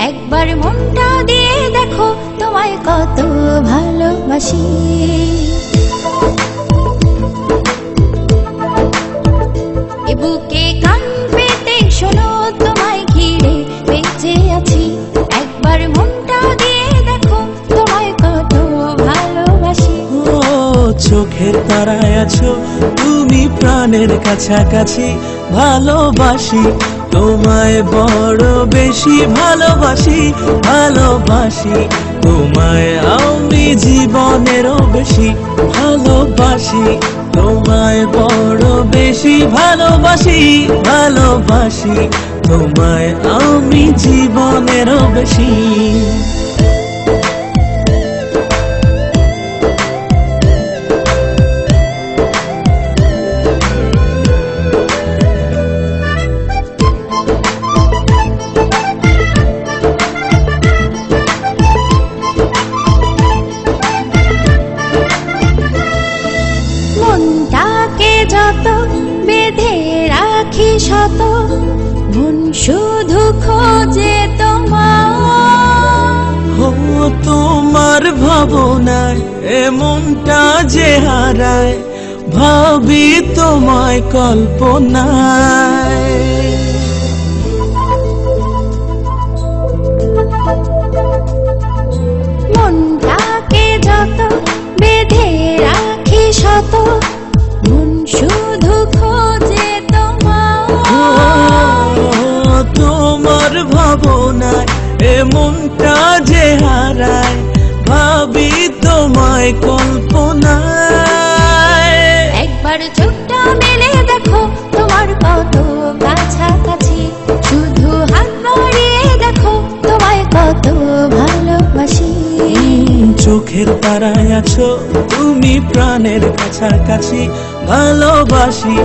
একবার মনটা দিয়ে দেখো তোমায় কত ভালোবাসি। এ বুকে কান পেতে শোনো তোমায় ঘিরে বেঁচে আছি। একবার মনটা দিয়ে দেখো তোমায় কত ভালোবাসি। ও চোখের তারায় আছো তুমি প্রাণের কাছাকাছি, ভালোবাসি তোমায় বড় বেশি, ভালোবাসি ভালোবাসি তোমায় আমি জীবনেরও বেশি, ভালোবাসি তোমায় বড় বেশি, ভালোবাসি ভালোবাসি তোমায় আমি জীবনেরও বেশি। মনটাকে যত বেঁধে রাখি শত, মন শুধু খোঁজে তোমার। ও তোমার ভাবনায় এ মনটা যে হারায়, ভাবি তোমায় কল্পনায়। মনটাকে যত বেঁধে রাখি শত, মন শুধু খোঁজে তোমার। তোমার ভাবনায় এ মনটা যে হারায়, ভাবি তোমায় কল্পনায়। একবার চোখটা মেলে দেখো তোমার কত কাছাকাছি, শুধু হাত বাড়িয়ে দেখো তোমায় কত ভালোবাসি। চোখের তারায় আছো তুমি প্রাণের কাছাকাছি, ভালোবাসি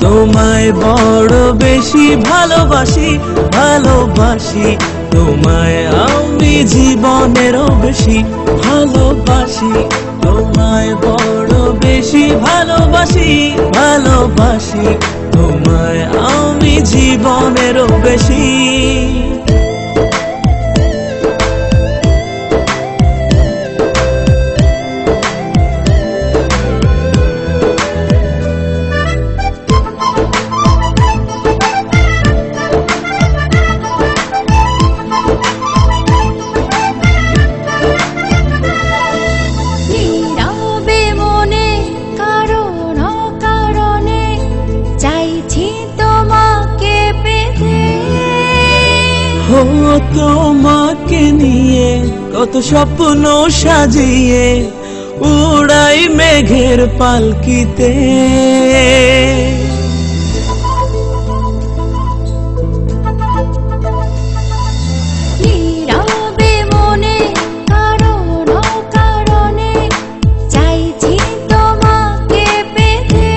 তোমায় বড় বেশি, ভালোবাসি ভালোবাসি তোমায় আমি জীবনেরও বেশি, ভালোবাসি তোমায় বড় বেশি, ভালোবাসি ভালোবাসি তোমায় আমি জীবনেরও বেশি। ও তোমাকে নিয়ে কত স্বপ্ন সাজিয়ে উড়াই মেঘের পালকিতে। নীরবে মনে কারণ কারণে চাইছি তোমাকে পেতে।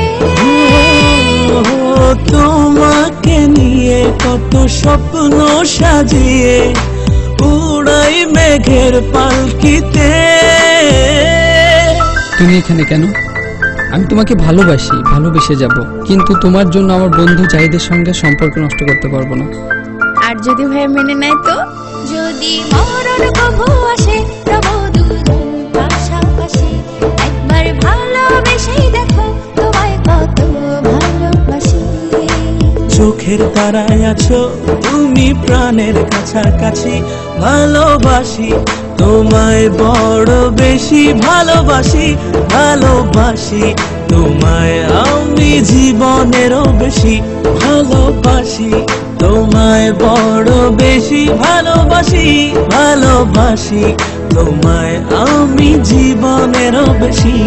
তোমাকে নিয়ে কত স্বপ্ন সাজিয়ে উড়াই মেঘের পালকিতে। তুমি এখানে কেন? আমি তোমাকে ভালোবাসি, ভালোবেসে যাব, কিন্তু তোমার জন্য আমার বন্ধু জাহিদের সঙ্গে সম্পর্ক নষ্ট করতে পারবো না। আর যদি ভাই মেনে নেয় তো? যদি মরণ কভু আসে রব দুজন পাশাপাশি, একবার ভালোবেসেই দেখো তোমায় কত ভালোবাসি। চোখের তারায় আছো তুমি প্রাণের কাছাকাছি, ভালোবাসি তোমায় বড় বেশি, ভালোবাসি ভালোবাসি তোমায় আমি জীবনেরও বেশি, ভালোবাসি তোমায় বড় বেশি, ভালোবাসি ভালোবাসি তোমায় আমি জীবনেরও বেশি।